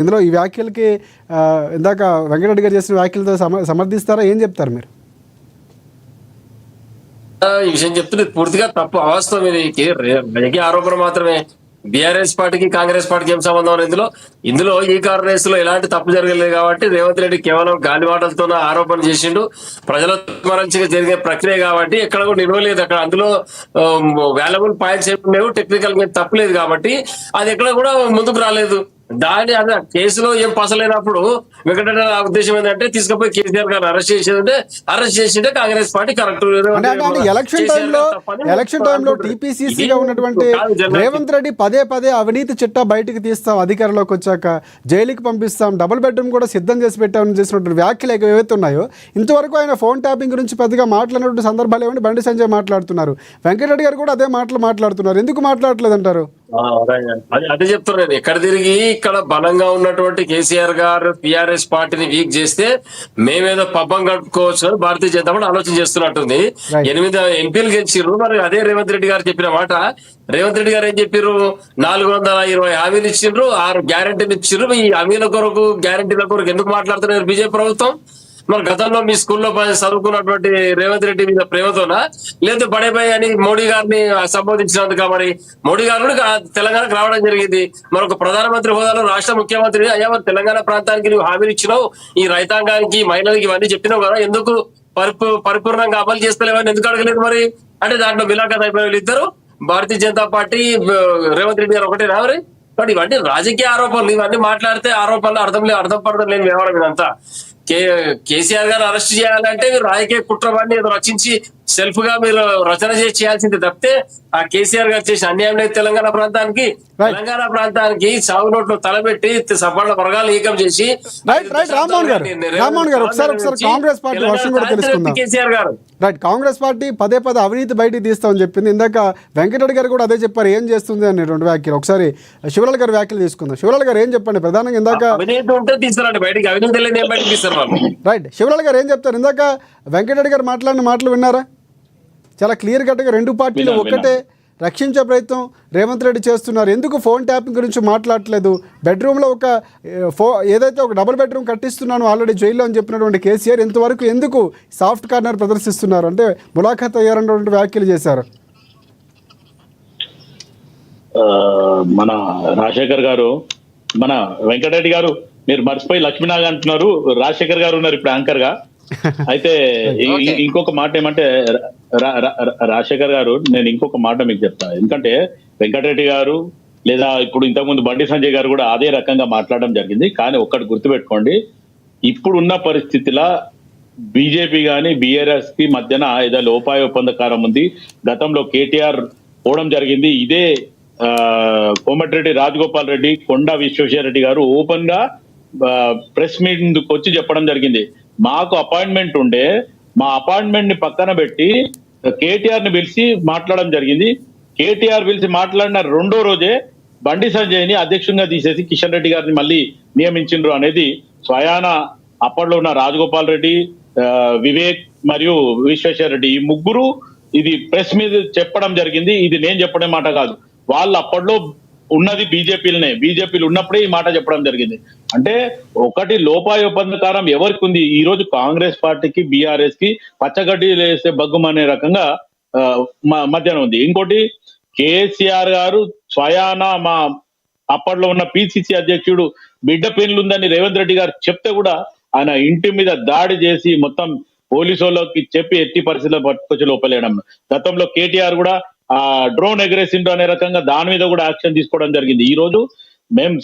ఇందులో ఈ వ్యాఖ్యలకి ఇందాక వెంకటరెడ్డి గారు చేసిన వ్యాఖ్యలతో సమర్థిస్తారా, ఏం చెప్తారు మీరు? ఈ విషయం చెప్తుంది పూర్తిగా తప్పు, అవాస్తవం. ఇది రాజకీయ ఆరోపణ మాత్రమే. బీఆర్ఎస్ పార్టీకి కాంగ్రెస్ పార్టీకి ఏం సంబంధం ఇందులో ఈ కార్ రేస్ లో ఎలాంటి తప్పు జరగలేదు కాబట్టి రేవంత్ రెడ్డి కేవలం గాలి మాటలతో ఆరోపణ చేసిండు. ప్రజల మరణించగా జరిగే ప్రక్రియ కాబట్టి ఎక్కడ కూడా నిలవలేదు. అక్కడ అందులో వాల్యుబుల్ పాయింట్స్ ఏమి లేవు, టెక్నికల్ మీద తప్పులేదు కాబట్టి అది ఎక్కడ కూడా ముందుకు రాలేదు. దాని అదే కేసులో ఏం పసలేనప్పుడు వెంకటరెడ్డి ఉద్దేశం ఏంటంటే తీసుకుపోయి కేసీఆర్ గారు అరెస్ట్ చేసేదంటే అరెస్ట్ చేసింటే కాంగ్రెస్ పార్టీ కరెక్ట్. ఎలక్షన్ టైంలో టీపీసీసీగా ఉన్నటువంటి రేవంత్ రెడ్డి పదే పదే అవినీతి చిట్టా బయటికి తీస్తాం, అధికారంలోకి వచ్చాక జైలుకి పంపిస్తాం, డబుల్ బెడ్రూమ్ కూడా సిద్ధం చేసి పెట్టామని చేసినటువంటి వ్యాఖ్యలు ఏవైతే ఉన్నాయో, ఇంతవరకు ఆయన ఫోన్ ట్యాపింగ్ గురించి పెద్దగా మాట్లాడినటువంటి సందర్భాలు ఏమంటే బండి సంజయ్ మాట్లాడుతున్నారు, వెంకటరెడ్డి గారు కూడా అదే మాటలు మాట్లాడుతున్నారు. ఎందుకు మాట్లాడలేదు అంటారు? అదే చెప్తున్నాను నేను. ఎక్కడ తిరిగి ఇక్కడ బలంగా ఉన్నటువంటి కేసీఆర్ గారు టీఆర్ఎస్ పార్టీని వీక్ చేస్తే మేమేదో పబ్బం కట్టుకోవచ్చు అని భారతీయ జనతా పార్టీ ఆలోచన చేస్తున్నట్టుంది. 8 ఎంపీలు గెలిచిర్రు. మరి అదే రేవంత్ రెడ్డి గారు చెప్పిన మాట. రేవంత్ రెడ్డి గారు ఏం చెప్పారు? 420 హామీలు ఇచ్చిండ్రు, 6 గ్యారెంటీలు ఇచ్చిండ్రు. ఈ హామీల కొరకు గ్యారెంటీల కొరకు ఎందుకు మాట్లాడుతున్నారు బీజేపీ ప్రభుత్వం? మరి గతంలో మీ స్కూల్లో చదువుకున్నటువంటి రేవంత్ రెడ్డి మీద ప్రేమతోనా, లేదా బడేబాయ్ అని మోడీ గారిని సంబోధించినందుక? మరి మోడీ గారు కూడా తెలంగాణకు రావడం జరిగింది. మరొక ప్రధానమంత్రి హోదాలో రాష్ట్ర ముఖ్యమంత్రి అయ్యా, మరి తెలంగాణ ప్రాంతానికి నువ్వు హామీలు ఇచ్చినావు, ఈ రైతాంగానికి మహిళలకి ఇవన్నీ చెప్పినావు కదా, ఎందుకు పరిపూర్ణంగా అమలు చేస్తలేవని ఎందుకు అడగలేదు? మరి అంటే దాంట్లో మిలాఖత్ అయిపోయి ఇద్దరు, భారతీయ జనతా పార్టీ రేవంత్ రెడ్డి గారు ఒకటే రావరి. బట్ ఇవన్నీ రాజకీయ ఆరోపణలు. ఇవన్నీ మాట్లాడితే ఆరోపణలు అర్థం పడడం లేని వ్యవహారం ఇదంతా. కేసీఆర్ గారు అరెస్ట్ చేయాలంటే మీరు రాజకీయ కుట్రవాన్ని ఏదో రచించి సెల్ఫ్ గా మీరు రచన చేసి చేయాల్సింది తప్పితే ఆ కేసీఆర్ గారు చేసిన అన్యాయం లేదు తెలంగాణ ప్రాంతానికి సాగు నోట్లు తలబెట్టి సఫల వర్గాలు ఏకం చేసి కాంగ్రెస్ పార్టీ వర్షం కూడా తెలుసుకుందాం. కేసీఆర్ గారు కాంగ్రెస్ పార్టీ పదే అవినీతి బయటికి తీస్తామని చెప్పింది. ఇందాక వెంకటరెడ్డి గారు కూడా అదే చెప్పారు, ఏం చేస్తుంది అని 2 వ్యాఖ్యలు. ఒకసారి శివలాల్ గారి వ్యాఖ్యలు తీసుకుందాం. శివలాల్ గారు ఏం చెప్పండి ప్రధానంగా? ఇందాక అవినీతి ఉంటే తీసుకురండి బయటికి, అవినీతి లేని బయటకు తీస్తారు. రైట్, శివలాల్ గారు ఏం చెప్తారు? ఇందాక వెంకటరెడ్డి గారు మాట్లాడిన మాటలు విన్నారా? చాలా క్లియర్ కట్గా 2 పార్టీలు ఒక్కటే రక్షించే ప్రయత్నం రేవంత్ రెడ్డి చేస్తున్నారు. ఎందుకు ఫోన్ ట్యాపింగ్ గురించి మాట్లాడట్లేదు? బెడ్రూమ్లో ఏదైతే ఒక డబుల్ బెడ్రూమ్ కట్టిస్తున్నాను ఆల్రెడీ జైల్లో అని చెప్పినటువంటి కేసీఆర్ ఇంతవరకు ఎందుకు సాఫ్ట్ కార్నర్ ప్రదర్శిస్తున్నారు అంటే ములాఖాత్ అయ్యారన్నటువంటి వ్యాఖ్యలు చేశారు. మన రాజశేఖర్ గారు, మన వెంకటరెడ్డి గారు మీరు మర్చిపోయి లక్ష్మీనాగ్ అంటున్నారు, రాజశేఖర్ గారు ఉన్నారు ఇప్పుడు యాంకర్ గా. అయితే ఇంకొక మాట ఏమంటే రాజశేఖర్ గారు, నేను ఇంకొక మాట మీకు చెప్తాను. ఎందుకంటే వెంకటరెడ్డి గారు లేదా ఇప్పుడు ఇంతకుముందు బండి సంజయ్ గారు కూడా అదే రకంగా మాట్లాడడం జరిగింది. కానీ ఒక్కటి గుర్తుపెట్టుకోండి, ఇప్పుడున్న పరిస్థితిలో బీజేపీ కానీ బీఆర్ఎస్ కి మధ్యన ఏదో లోపాయ ఒప్పందకారం ఉంది. గతంలో కేటీఆర్ పోవడం జరిగింది. ఇదే కోమటిరెడ్డి రాజగోపాల్ రెడ్డి, కొండా విశ్వేశ్వరరెడ్డి గారు ఓపెన్ గా ప్రెస్ మీట్ వచ్చి చెప్పడం జరిగింది. మాకు అపాయింట్మెంట్ ఉండే, మా అపాయింట్మెంట్ ని పక్కన పెట్టి కేటీఆర్ ని పిలిచి మాట్లాడడం జరిగింది. కేటీఆర్ పిలిచి మాట్లాడిన 2వ రోజే బండి సంజయ్ ని అధ్యక్షునిగా తీసేసి కిషన్ రెడ్డి గారిని మళ్ళీ నియమించిండ్రు అనేది స్వయాన అప్పట్లో ఉన్న రాజగోపాల్ రెడ్డి, వివేక్ మరియు విశ్వేశ్వరరెడ్డి ఈ ముగ్గురు ఇది ప్రెస్ మీద చెప్పడం జరిగింది. ఇది నేను చెప్పడం మాట కాదు. వాళ్ళు అప్పట్లో ఉన్నది బీజేపీలు ఉన్నప్పుడే ఈ మాట చెప్పడం జరిగింది. అంటే ఒకటి లోపాయ ఒప్పందకారం ఎవరికి ఉంది? ఈ రోజు కాంగ్రెస్ పార్టీకి బీఆర్ఎస్ కి పచ్చగడ్డి వేసే బగ్గుమనే రకంగా మధ్యన ఉంది. ఇంకోటి కేసీఆర్ గారు స్వయాన మా అప్పట్లో ఉన్న పిసిసి అధ్యక్షుడు బిడ్డ పెన్లుందని రేవంత్ రెడ్డి గారు చెప్తే కూడా ఆయన ఇంటి మీద దాడి చేసి మొత్తం పోలీసు వాళ్ళకి చెప్పి ఎట్టి పరిస్థితుల్లో పట్టుకొచ్చి లోపలేయడం. గతంలో కేటీఆర్ కూడా డ్రోన్ ఎగరేసిండ్రు అనే రకంగా దాని మీద కూడా యాక్షన్ తీసుకోవడం జరిగింది. ఈ రోజు మేము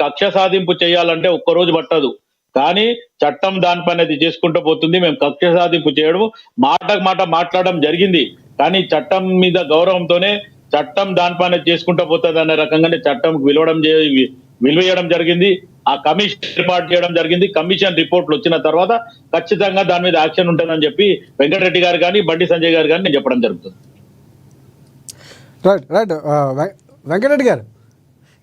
కక్ష సాధింపు చేయాలంటే ఒక్కరోజు పట్టదు, కానీ చట్టం దానిపైన అది చేసుకుంటూ పోతుంది. మేము కక్ష సాధింపు చేయడం మాట మాట్లాడడం జరిగింది, కానీ చట్టం మీద గౌరవంతోనే చట్టం దానిపైన చేసుకుంటూ పోతుంది అనే రకంగానే చట్టం విలువేయడం జరిగింది. ఆ కమిషన్ ఏర్పాటు చేయడం జరిగింది. కమిషన్ రిపోర్ట్లు వచ్చిన తర్వాత ఖచ్చితంగా దాని మీద యాక్షన్ ఉంటుందని చెప్పి వెంకటరెడ్డి గారు కానీ బండి సంజయ్ గారు కానీ నేను చెప్పడం జరుగుతుంది. రైట్ వెంకటరెడ్డి గారు,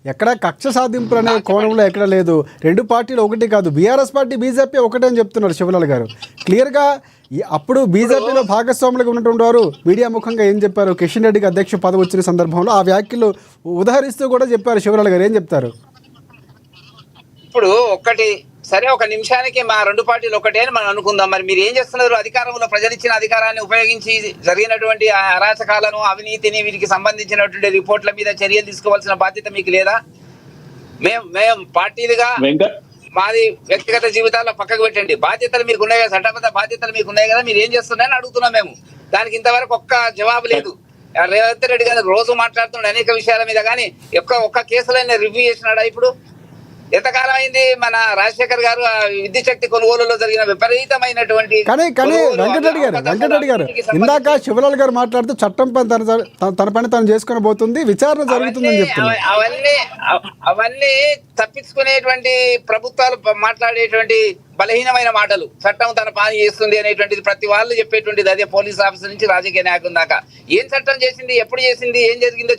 ఎక్కడ కక్ష సాధింపులు అనే కోణంలో ఎక్కడ లేదు. 2 పార్టీలు ఒకటి కాదు, బీఆర్ఎస్ పార్టీ బీజేపీ ఒకటే అని చెప్తున్నారు శివలాల్ గారు. క్లియర్గా అప్పుడు బీజేపీలో భాగస్వాములుగా ఉన్నటువంటి వారు మీడియా ముఖంగా ఏం చెప్పారు? కిషన్ రెడ్డికి అధ్యక్ష పదవి వచ్చిన సందర్భంలో ఆ వ్యాఖ్యలు ఉదహరిస్తూ కూడా చెప్పారు శివలాల్ గారు. ఏం చెప్తారు? ఇప్పుడు ఒక్కటి సరే, ఒక నిమిషానికి మా రెండు పార్టీలు ఒకటే అని మనం అనుకుందాం. మరి మీరు ఏం చేస్తున్నారు? అధికారంలో ప్రజలు ఇచ్చిన అధికారాన్ని ఉపయోగించి జరిగినటువంటి ఆ అరాచకాలను, అవినీతిని, వీటికి సంబంధించినటువంటి రిపోర్ట్ల మీద చర్యలు తీసుకోవాల్సిన బాధ్యత మీకు లేదా? మేము పార్టీలుగా మాది వ్యక్తిగత జీవితాల్లో పక్కకు పెట్టండి, బాధ్యతలు మీకు ఉన్నాయి కదా, చట్టబద్ధ బాధ్యతలు మీకు ఉన్నాయి కదా, మీరు ఏం చేస్తున్నారని అడుగుతున్నాం మేము. దానికి ఇంతవరకు ఒక్క జవాబు లేదు. రేవంత్ రెడ్డి గారు రోజు మాట్లాడుతున్నాడు అనేక విషయాల మీద, కానీ ఒక్క కేసులో రివ్యూ చేసినాడా? ఇప్పుడు ఎంతకాలం అయింది మన రాజశేఖర్ గారు విద్యుత్ శక్తి కొనుగోలులో జరిగిన విపరీతమైనటువంటి కానీ వెంకటరెడ్డి గారు ఇందాక శివలాల్ గారు మాట్లాడుతూ చట్టం పని తన పని తను చేసుకుని పోతుంది, విచారణ జరుగుతుందని చెప్తున్నారు. అవన్నీ తప్పించుకునేటువంటి ప్రభుత్వాలు మాట్లాడేటువంటి బలహీనమైన మాటలు. చట్టం తన పని చేస్తుంది అనేటువంటిది ప్రతి వాళ్ళు చెప్పేటువంటిది అదే, పోలీస్ ఆఫీసర్ నుంచి రాజకీయ నాయకుల దాకా. ఏం చట్టం చేసింది, ఎప్పుడు చేసింది, ఏం జరిగిందో